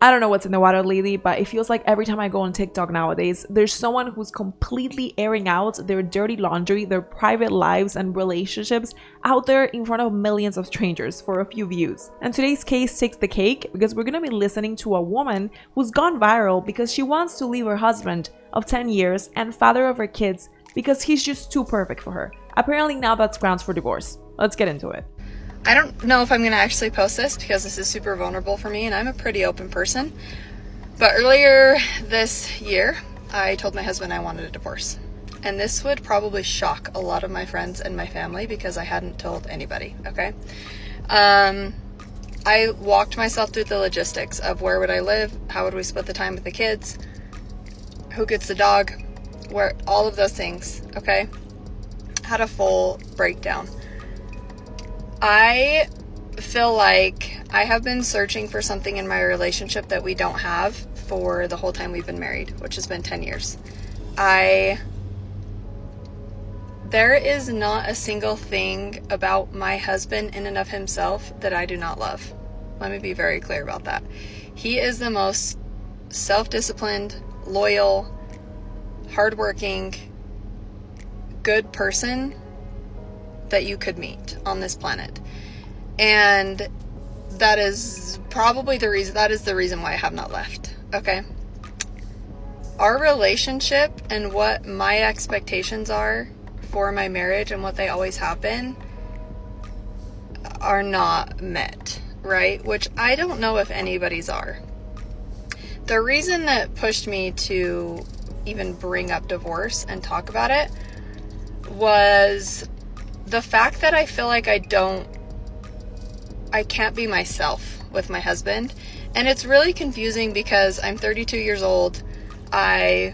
I don't know what's in the water lately, but it feels like every time I go on TikTok nowadays, there's someone who's completely airing out their dirty laundry, their private lives and relationships out there in front of millions of strangers for a few views. And today's case takes the cake because we're gonna be listening to a woman who's gone viral because she wants to leave her husband of 10 years and father of her kids because he's just too perfect for her. Apparently now that's grounds for divorce. Let's get into it. I don't know if I'm going to actually post this because this is super vulnerable for me and I'm a pretty open person. But earlier this year, I told my husband I wanted a divorce. And this would probably shock a lot of my friends and my family because I hadn't told anybody, okay? I walked myself through the logistics of where would I live, how would we split the time with the kids, who gets the dog, where all of those things, okay? Had a full breakdown. I feel like I have been searching for something in my relationship that we don't have for the whole time we've been married, which has been 10 years. There is not a single thing about my husband in and of himself that I do not love. Let me be very clear about that. He is the most self-disciplined, loyal, hardworking, good person that you could meet on this planet. And that is probably the reason why I have not left. Okay. Our relationship and what my expectations are for my marriage and what they always have been are not met, right? Which I don't know if anybody's are. The reason that pushed me to even bring up divorce and talk about it was the fact that I feel like I can't be myself with my husband. And it's really confusing because I'm 32 years old. I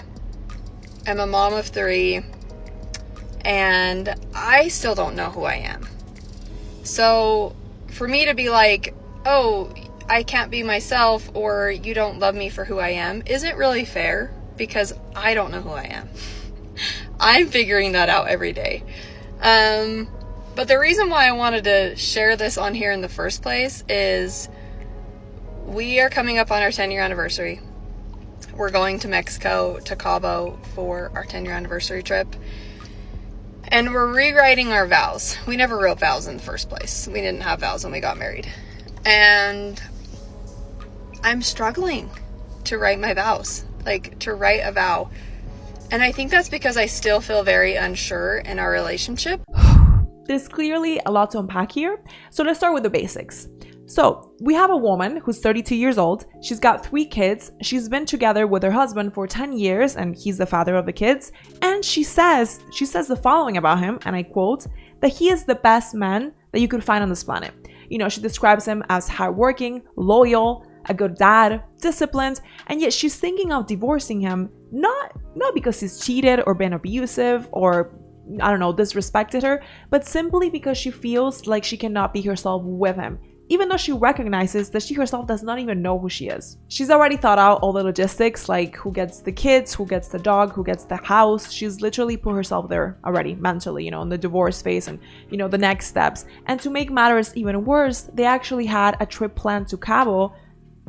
am a mom of 3 and I still don't know who I am. So for me to be like, oh, I can't be myself or you don't love me for who I am isn't really fair because I don't know who I am. I'm figuring that out every day. But the reason why I wanted to share this on here in the first place is we are coming up on our 10-year anniversary. We're going to Mexico, to Cabo for our 10-year anniversary trip. And we're rewriting our vows. We never wrote vows in the first place. We didn't have vows when we got married. And I'm struggling to write my vows, like to write a vow. And I think that's because I still feel very unsure in our relationship. There's clearly a lot to unpack here, so let's start with the basics. So we have a woman who's 32 years old. She's got 3 kids. She's been together with her husband for 10 years and he's the father of the kids. And she says the following about him, and I quote, that he is the best man that you could find on this planet. You know, she describes him as hardworking, loyal, a good dad, disciplined, and yet she's thinking of divorcing him, not because he's cheated or been abusive or, I don't know, disrespected her, but simply because she feels like she cannot be herself with him, even though she recognizes that she herself does not even know who she is. She's already thought out all the logistics, like who gets the kids, who gets the dog, who gets the house. She's literally put herself there already mentally, in the divorce phase and, the next steps. And to make matters even worse, they actually had a trip planned to Cabo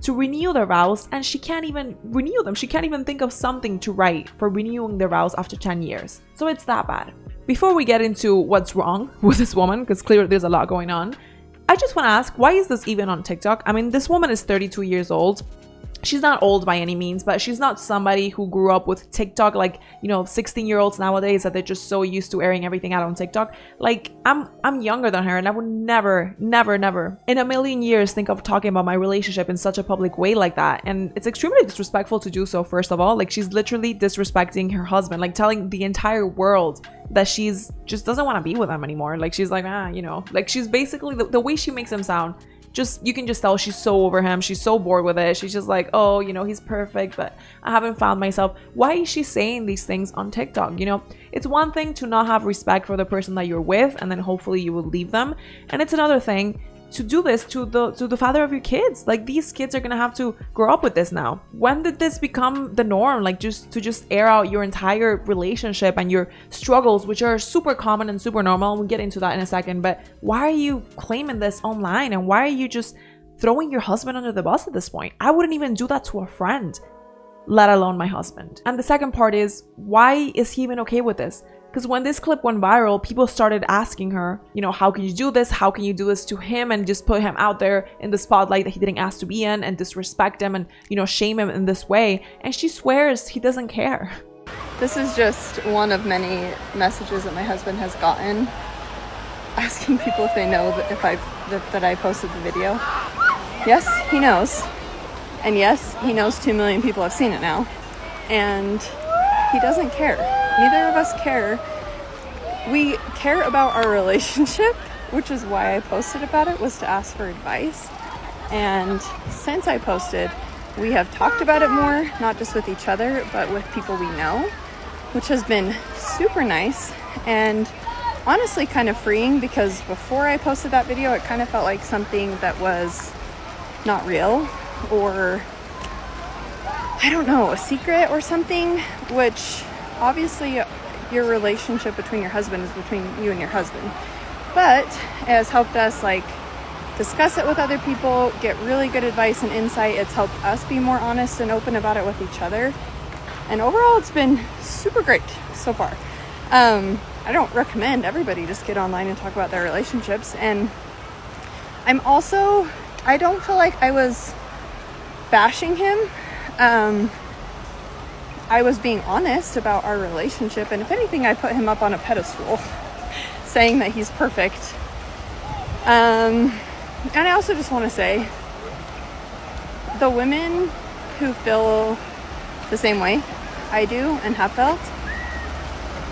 to renew their vows, and she can't even renew them. She can't even think of something to write for renewing their vows after 10 years. So it's that bad. Before we get into what's wrong with this woman, because clearly there's a lot going on, I just want to ask, why is this even on TikTok? I mean, this woman is 32 years old. She's not old by any means, but she's not somebody who grew up with TikTok like, 16-year-olds nowadays that they're just so used to airing everything out on TikTok. Like, I'm younger than her, and I would never in a million years think of talking about my relationship in such a public way like that. And it's extremely disrespectful to do so, first of all. Like, she's literally disrespecting her husband, like telling the entire world that she's just doesn't want to be with him anymore. Like, she's like, like she's basically the way she makes him sound. You can just tell she's so over him. She's so bored with it. She's just like, oh, he's perfect, but I haven't found myself. Why is she saying these things on TikTok? It's one thing to not have respect for the person that you're with, and then hopefully you will leave them. And it's another thing to do this to the father of your kids. Like, these kids are gonna have to grow up with this now. When did this become the norm? Like, just air out your entire relationship and your struggles, which are super common and super normal. We'll get into that in a second. But why are you claiming this online, and why are you just throwing your husband under the bus at this point. I wouldn't even do that to a friend, let alone my husband. And the second part is, why is he even okay with this? Because when this clip went viral, people started asking her, you know, how can you do this? How can you do this to him and just put him out there in the spotlight that he didn't ask to be in, and disrespect him and, you know, shame him in this way? And she swears he doesn't care. This is just one of many messages that my husband has gotten, asking people if they know that I posted the video. Yes, he knows. And yes, he knows 2 million people have seen it now. And he doesn't care. Neither of us care. We care about our relationship, which is why I posted about it, was to ask for advice. And since I posted, we have talked about it more, not just with each other, but with people we know, which has been super nice and honestly kind of freeing, because before I posted that video, it kind of felt like something that was not real, or I don't know, a secret or something, which obviously your relationship between your husband is between you and your husband, but it has helped us like discuss it with other people, get really good advice and insight. It's helped us be more honest and open about it with each other, and overall it's been super great so far. I don't recommend everybody just get online and talk about their relationships, and I don't feel like I was bashing him. I was being honest about our relationship, and if anything, I put him up on a pedestal, saying that he's perfect. And I also just want to say, the women who feel the same way I do and have felt,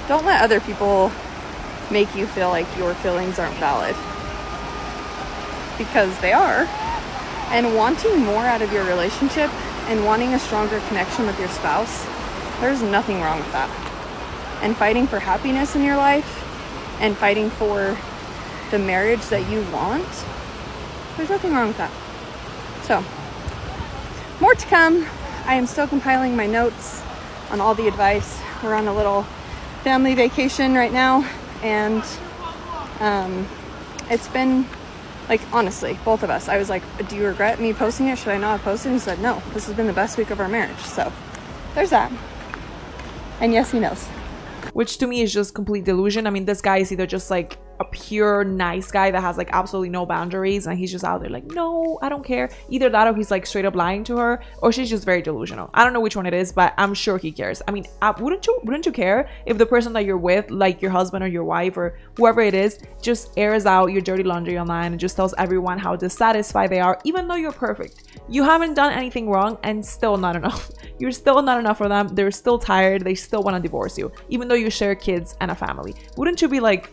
don't let other people make you feel like your feelings aren't valid, because they are. And wanting more out of your relationship and wanting a stronger connection with your spouse, there's nothing wrong with that. And fighting for happiness in your life and fighting for the marriage that you want, there's nothing wrong with that. So, more to come. I am still compiling my notes on all the advice. We're on a little family vacation right now, and it's been, like, honestly, both of us, I was like, do you regret me posting it? Should I not have posted? And he said, no, this has been the best week of our marriage. So there's that. And yes, he knows. Which to me is just complete delusion. I mean, this guy is either just like a pure nice guy that has like absolutely no boundaries, and he's just out there like, no, I don't care. Either that, or he's like straight up lying to her, or she's just very delusional. I don't know which one it is, but I'm sure he cares. I mean, wouldn't you care if the person that you're with, like your husband or your wife or whoever it is, just airs out your dirty laundry online and just tells everyone how dissatisfied they are, even though you're perfect? You haven't done anything wrong, and still not enough. You're still not enough for them. They're still tired. They still want to divorce you, even though you share kids and a family. Wouldn't you be like,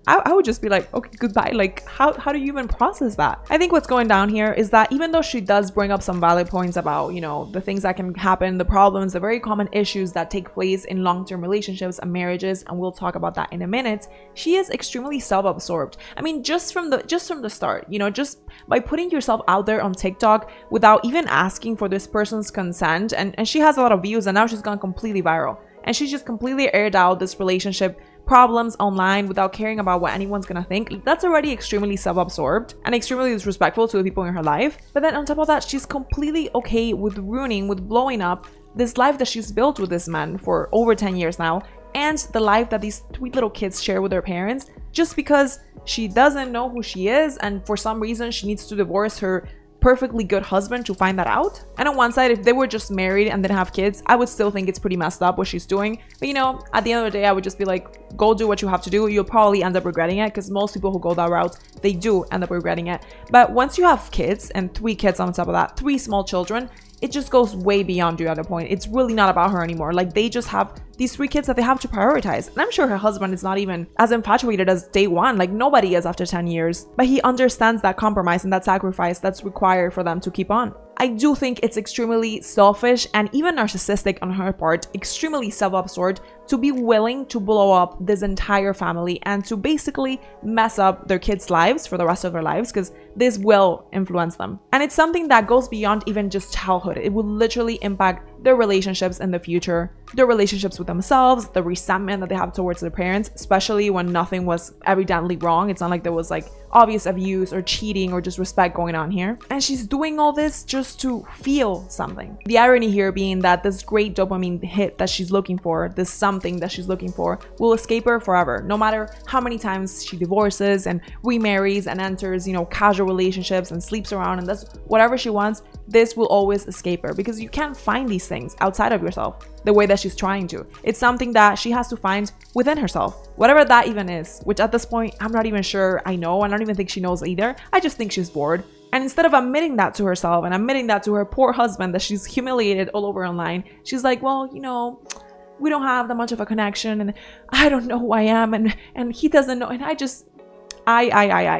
I would just be like, okay, goodbye. Like, how do you even process that? I think what's going down here is that even though she does bring up some valid points about, you know, the things that can happen, the problems, the very common issues that take place in long-term relationships and marriages, and we'll talk about that in a minute, she is extremely self-absorbed. I mean, just from the start, you know, just by putting yourself out there on TikTok without even asking for this person's consent, and she has a lot of views, and now she's gone completely viral, and she's just completely aired out this relationship problems online without caring about what anyone's gonna think. That's already extremely self-absorbed and extremely disrespectful to the people in her life. But then on top of that, she's completely okay with ruining, with blowing up this life that she's built with this man for over 10 years now, and the life that these sweet little kids share with their parents, just because she doesn't know who she is, and for some reason she needs to divorce her perfectly good husband to find that out. And on one side, if they were just married and didn't have kids, I would still think it's pretty messed up what she's doing. But you know, at the end of the day, I would just be like, go do what you have to do. You'll probably end up regretting it, because most people who go that route, they do end up regretting it. But once you have kids, and 3 kids on top of that, 3 small children, it just goes way beyond you at a point. It's really not about her anymore. Like, they just have these 3 kids that they have to prioritize. And I'm sure her husband is not even as infatuated as day one. Like, nobody is after 10 years. But he understands that compromise and that sacrifice that's required for them to keep on. I do think it's extremely selfish and even narcissistic on her part, extremely self-absorbed, to be willing to blow up this entire family and to basically mess up their kids' lives for the rest of their lives, because this will influence them. And it's something that goes beyond even just childhood. It will literally impact their relationships in the future, their relationships with themselves, the resentment that they have towards their parents, especially when nothing was evidently wrong. It's not like there was like obvious abuse or cheating or disrespect going on here. And she's doing all this just to feel something. The irony here being that this great dopamine hit that she's looking for, this something that she's looking for, will escape her forever. No matter how many times she divorces and remarries and enters, casual relationships and sleeps around and does whatever she wants, this will always escape her, because you can't find these things outside of yourself the way that she's trying to. It's something that she has to find within herself, whatever that even is, which at this point, I'm not even sure I know. I don't even think she knows either. I just think she's bored. And instead of admitting that to herself and admitting that to her poor husband that she's humiliated all over online, she's like, well, we don't have that much of a connection, and I don't know who I am, and he doesn't know, and I.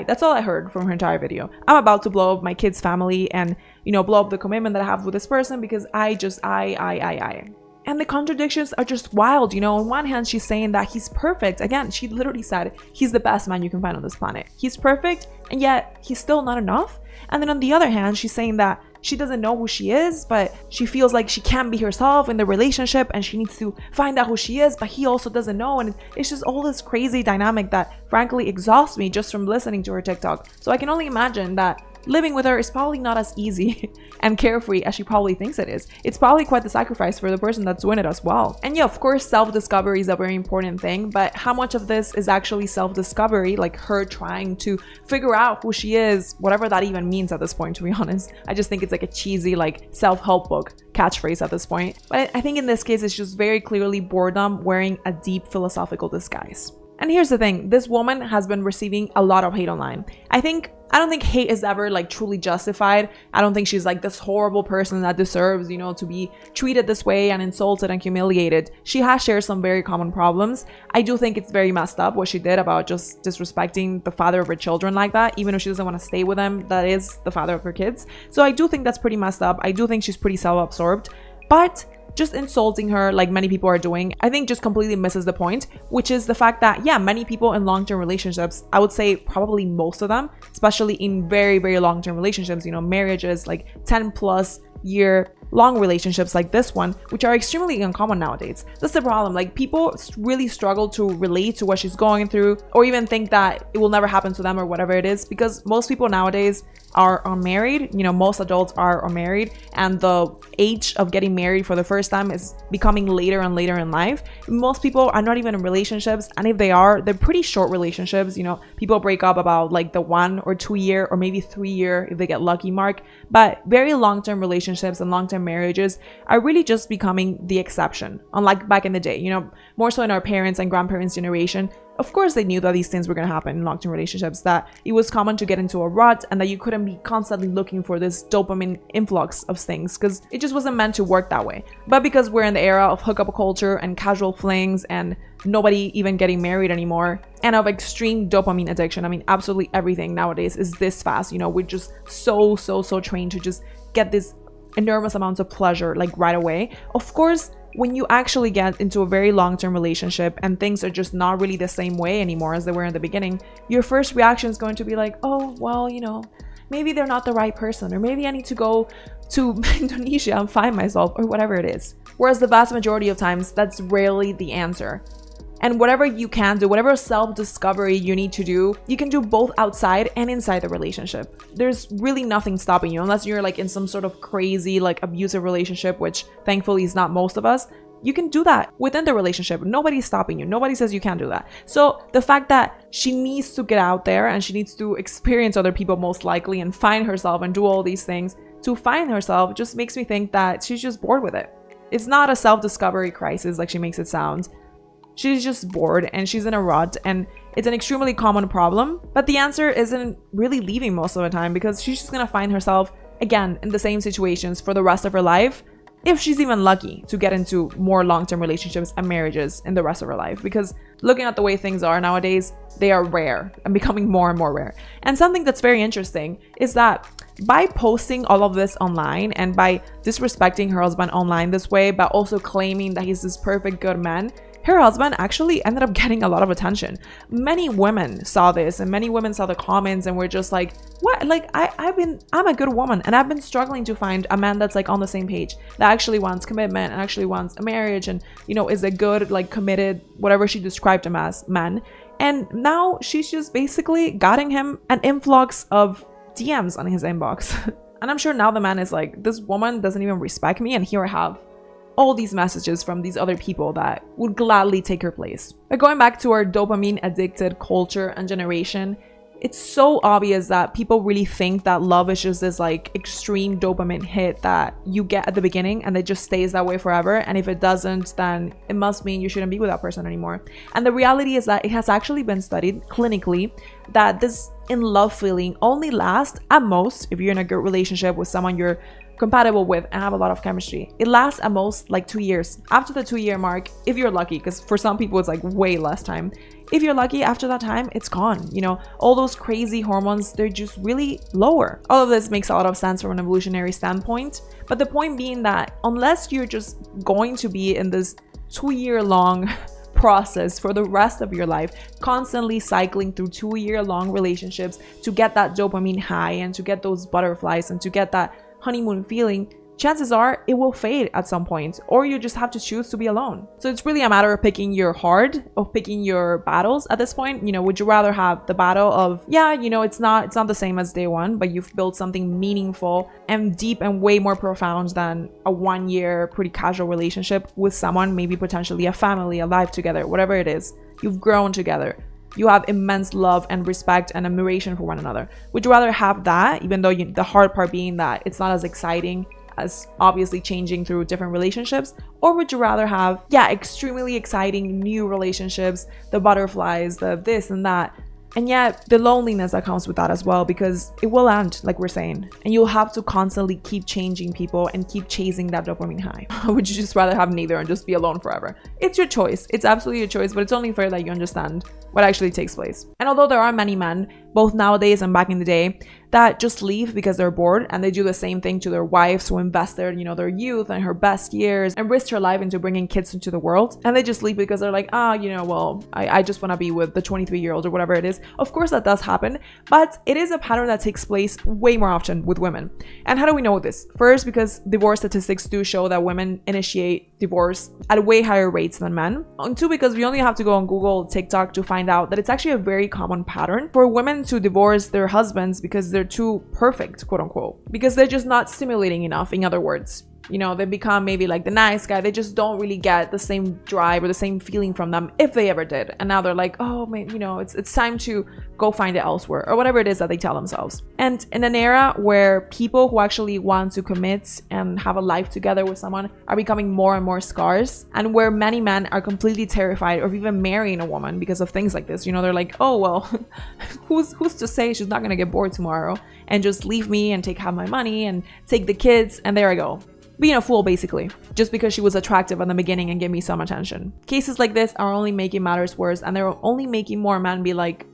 That's all I heard from her entire video. I'm about to blow up my kid's family and, blow up the commitment that I have with this person, because I. And the contradictions are just wild. On one hand, she's saying that he's perfect. Again, she literally said he's the best man you can find on this planet. He's perfect, and yet he's still not enough. And then on the other hand, she's saying that she doesn't know who she is, but she feels like she can't be herself in the relationship, and she needs to find out who she is, but he also doesn't know. And it's just all this crazy dynamic that frankly exhausts me just from listening to her TikTok. So I can only imagine that living with her is probably not as easy and carefree as she probably thinks it is. It's probably quite the sacrifice for the person that's doing it as well. And yeah, of course, self-discovery is a very important thing, but how much of this is actually self-discovery, like her trying to figure out who she is, whatever that even means at this point, to be honest. I just think it's like a cheesy, like self-help book catchphrase at this point. But I think in this case, it's just very clearly boredom wearing a deep philosophical disguise. And here's the thing, this woman has been receiving a lot of hate online. I don't think hate is ever like truly justified. I don't think she's like this horrible person that deserves, to be treated this way and insulted and humiliated. She has shared some very common problems. I do think it's very messed up what she did about just disrespecting the father of her children like that, even if she doesn't want to stay with him, that is the father of her kids. So I do think that's pretty messed up. I do think she's pretty self-absorbed, but just insulting her like many people are doing, I think just completely misses the point, which is the fact that, yeah, many people in long-term relationships, I would say probably most of them, especially in very, very long-term relationships, marriages, like 10 plus year long relationships like this one, which are extremely uncommon nowadays. That's the problem. Like, people really struggle to relate to what she's going through, or even think that it will never happen to them or whatever it is, because most people nowadays are unmarried. Most adults are unmarried, and the age of getting married for the first time is becoming later and later in life. Most people are not even in relationships, and if they are, they're pretty short relationships. People break up about like the 1 or 2 year or maybe 3 year if they get lucky mark, but very long-term relationships and long-term marriages are really just becoming the exception, unlike back in the day. More so in our parents and grandparents' generation. Of course, they knew that these things were going to happen in long-term relationships, that it was common to get into a rut, and that you couldn't be constantly looking for this dopamine influx of things, because it just wasn't meant to work that way. But because we're in the era of hookup culture and casual flings and nobody even getting married anymore, and of extreme dopamine addiction, I mean, absolutely everything nowadays is this fast. We're just so trained to just get this enormous amounts of pleasure like right away. Of course, when you actually get into a very long-term relationship and things are just not really the same way anymore as they were in the beginning, your first reaction is going to be like, oh, well, maybe they're not the right person, or maybe I need to go to Indonesia and find myself, or whatever it is. Whereas the vast majority of times, that's rarely the answer. And whatever you can do, whatever self-discovery you need to do, you can do both outside and inside the relationship. There's really nothing stopping you, unless you're like in some sort of crazy like abusive relationship, which thankfully is not most of us. You can do that within the relationship. Nobody's stopping you. Nobody says you can't do that. So the fact that she needs to get out there and she needs to experience other people most likely and find herself and do all these things to find herself just makes me think that she's just bored with it. It's not a self-discovery crisis like she makes it sound. She's just bored and she's in a rut, and it's an extremely common problem. But the answer isn't really leaving most of the time, because she's just gonna find herself again in the same situations for the rest of her life, if she's even lucky to get into more long-term relationships and marriages in the rest of her life. Because looking at the way things are nowadays, they are rare and becoming more and more rare. And something that's very interesting is that by posting all of this online and by disrespecting her husband online this way, but also claiming that he's this perfect good man, her husband actually ended up getting a lot of attention. Many women saw this, and many women saw the comments and were just like, what? Like, I'm a good woman, and I've been struggling to find a man that's like on the same page, that actually wants commitment and actually wants a marriage and, is a good, like, committed, whatever she described him as, man. And now she's just basically getting him an influx of DMs on his inbox. And I'm sure now the man is like, this woman doesn't even respect me, and here I have all these messages from these other people that would gladly take her place. But going back to our dopamine addicted culture and generation, it's so obvious that people really think that love is just this like extreme dopamine hit that you get at the beginning and it just stays that way forever. And if it doesn't, then it must mean you shouldn't be with that person anymore. And the reality is that it has actually been studied clinically that this in love feeling only lasts at most, if you're in a good relationship with someone you're compatible with and have a lot of chemistry, it lasts at most like 2 years. After the 2-year mark, if you're lucky, because for some people it's like way less time, if you're lucky, after that time it's gone. You know, all those crazy hormones, they're just really lower. All of this makes a lot of sense from an evolutionary standpoint, but the point being that unless you're just going to be in this 2-year-long process for the rest of your life, constantly cycling through 2-year-long relationships to get that dopamine high and to get those butterflies and to get that honeymoon feeling, chances are it will fade at some point, or you just have to choose to be alone. So it's really a matter of picking your hard, of picking your battles at this point. You know, would you rather have the battle of, yeah, you know, it's not the same as day one, but you've built something meaningful and deep and way more profound than a 1-year pretty casual relationship with someone, maybe potentially a family, a life together, whatever it is. You've grown together. You have immense love and respect and admiration for one another. Would you rather have that, even though the hard part being that it's not as exciting as obviously changing through different relationships? Or would you rather have, yeah, extremely exciting new relationships, the butterflies, the this and that, and yet the loneliness that comes with that as well, because it will end, like we're saying, and you'll have to constantly keep changing people and keep chasing that dopamine high? Would you just rather have neither and just be alone forever? It's your choice. It's absolutely your choice, but it's only fair that you understand what actually takes place. And although there are many men, both nowadays and back in the day, that just leave because they're bored, and they do the same thing to their wives who invested, you know, their youth and her best years and risked her life into bringing kids into the world, and they just leave because they're like, you know, well, I just want to be with the 23-year-old or whatever it is. Of course that does happen, but it is a pattern that takes place way more often with women. And how do we know this? First, because divorce statistics do show that women initiate divorce at way higher rates than men. And two, because we only have to go on Google, TikTok to find out that it's actually a very common pattern for women to divorce their husbands because they're too perfect, quote unquote, because they're just not stimulating enough. In other words, you know, they become maybe like the nice guy. They just don't really get the same drive or the same feeling from them, if they ever did. And now they're like, oh, man, you know, it's time to go find it elsewhere, or whatever it is that they tell themselves. And in an era where people who actually want to commit and have a life together with someone are becoming more and more scarce, and where many men are completely terrified of even marrying a woman because of things like this, you know, they're like, oh, well, who's to say she's not gonna get bored tomorrow and just leave me and take half my money and take the kids, and there I go, being a fool basically, just because she was attractive in the beginning and gave me some attention. Cases like this are only making matters worse, and they're only making more men be like,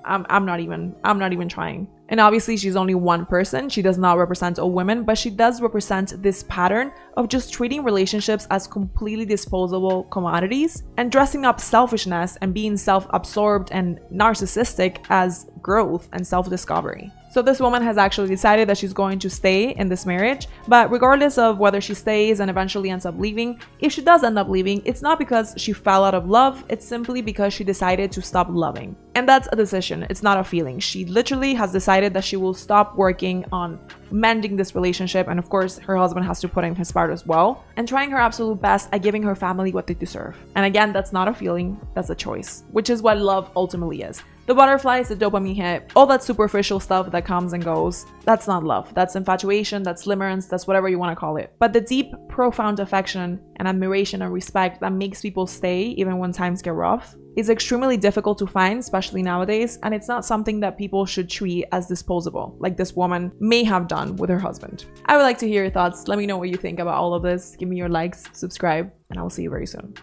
I'm not even trying. And obviously she's only one person. She does not represent all women, but she does represent this pattern of just treating relationships as completely disposable commodities and dressing up selfishness and being self-absorbed and narcissistic as growth and self-discovery. So this woman has actually decided that she's going to stay in this marriage, but regardless of whether she stays and eventually ends up leaving, if she does end up leaving, it's not because she fell out of love, it's simply because she decided to stop loving. And that's a decision, it's not a feeling. She literally has decided that she will stop working on mending this relationship, and of course her husband has to put in his part as well, and trying her absolute best at giving her family what they deserve. And again, that's not a feeling, that's a choice, which is what love ultimately is. The butterflies, the dopamine hit, all that superficial stuff that comes and goes, that's not love. That's infatuation, that's limerence, that's whatever you want to call it. But the deep, profound affection and admiration and respect that makes people stay even when times get rough is extremely difficult to find, especially nowadays, and it's not something that people should treat as disposable, like this woman may have done with her husband. I would like to hear your thoughts. Let me know what you think about all of this. Give me your likes, subscribe, and I will see you very soon.